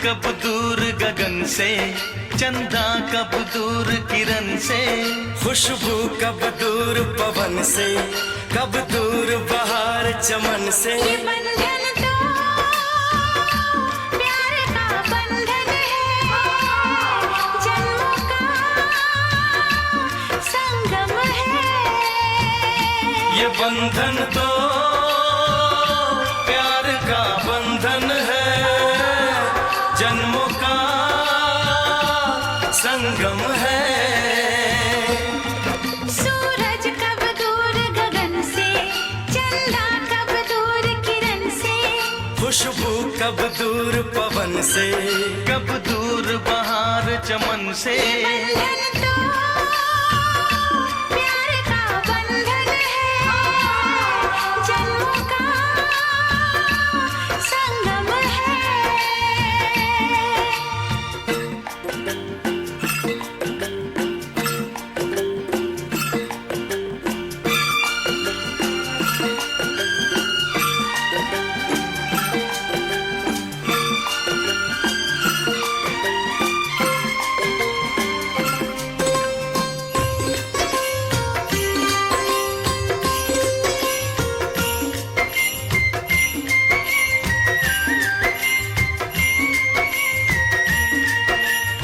कब दूर गगन से, चंदा कब दूर किरण से, खुशबू कब दूर पवन से, कब दूर बहार चमन से। ये बंधन तो प्यार का बंधन है, जन्मों का संगम है। ये बंधन तो प्यार का बंधन है, जन्मों का संगम है। सूरज कब दूर गगन से, चंदा कब दूर किरण से, खुशबू कब दूर पवन से, कब दूर बहार चमन से। बंधन तो प्यार का बंधन है, जन्मों का संगम है।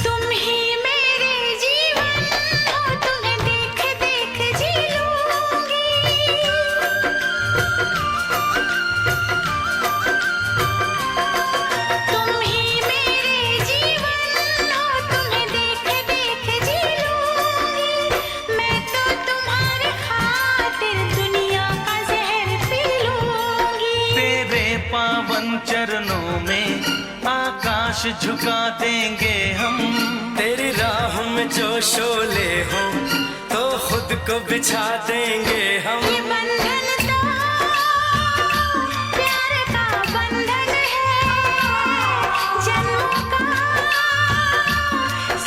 तुम ही मेरे जीवन हो, तुम्हें देख देख जी लूंगी। तुम ही मेरे जीवन हो, तुम्हें देख देख जी लूंगी। मैं तो तुम्हारे खातिर दुनिया का जहर पी लूंगी। तेरे पावन चरणों में आकाश झुका देंगे हम। तेरी राह में जो शोले हो तो खुद को बिछा देंगे हम। ये बंधन तो प्यार का बंधन है, जन्मों का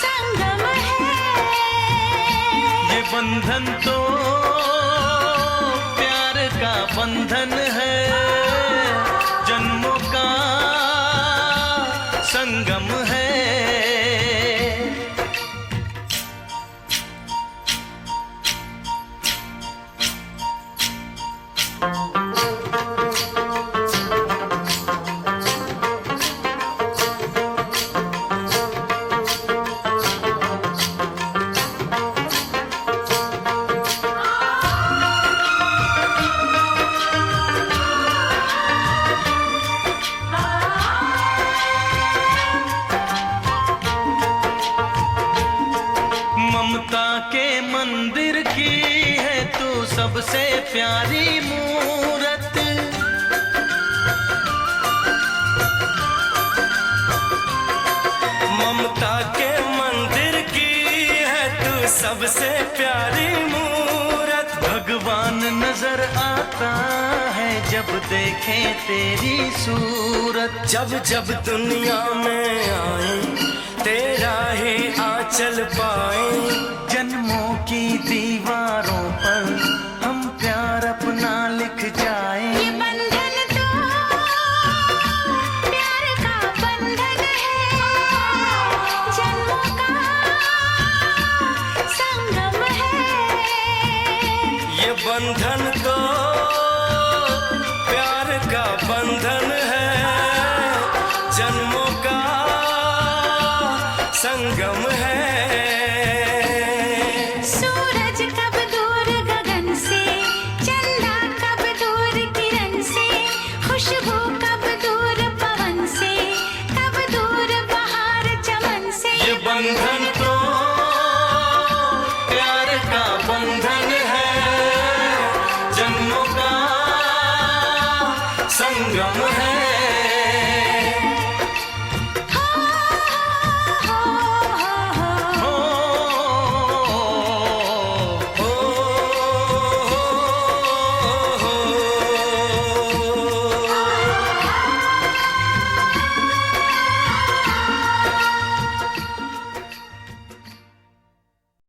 संगम है। ये बंधन तो प्यार का बंधन है, जन्मों का संगम है। ममता के मंदिर की है तू सबसे प्यारी मूरत। ममता के मंदिर की है तू सबसे प्यारी मूरत। भगवान नजर आता है जब देखे तेरी सूरत। जब जब दुनिया में आए तेरा ही आंचल पाए। जन्मों की दीवारों पर हम प्यार अपना लिख जाएं। ये बंधन तो प्यार का बंधन है, जन्मों का संगम है। ये बंधन तो प्यार का बंधन है, जन्मों का संगम है। सूरज कब दूर गगन से, चंदा कब दूर किरण से, खुशबू कब दूर पवन से, कब दूर बहार चमन से। ये बंधन तो प्यार का बंधन है, जन्मों का संगम है।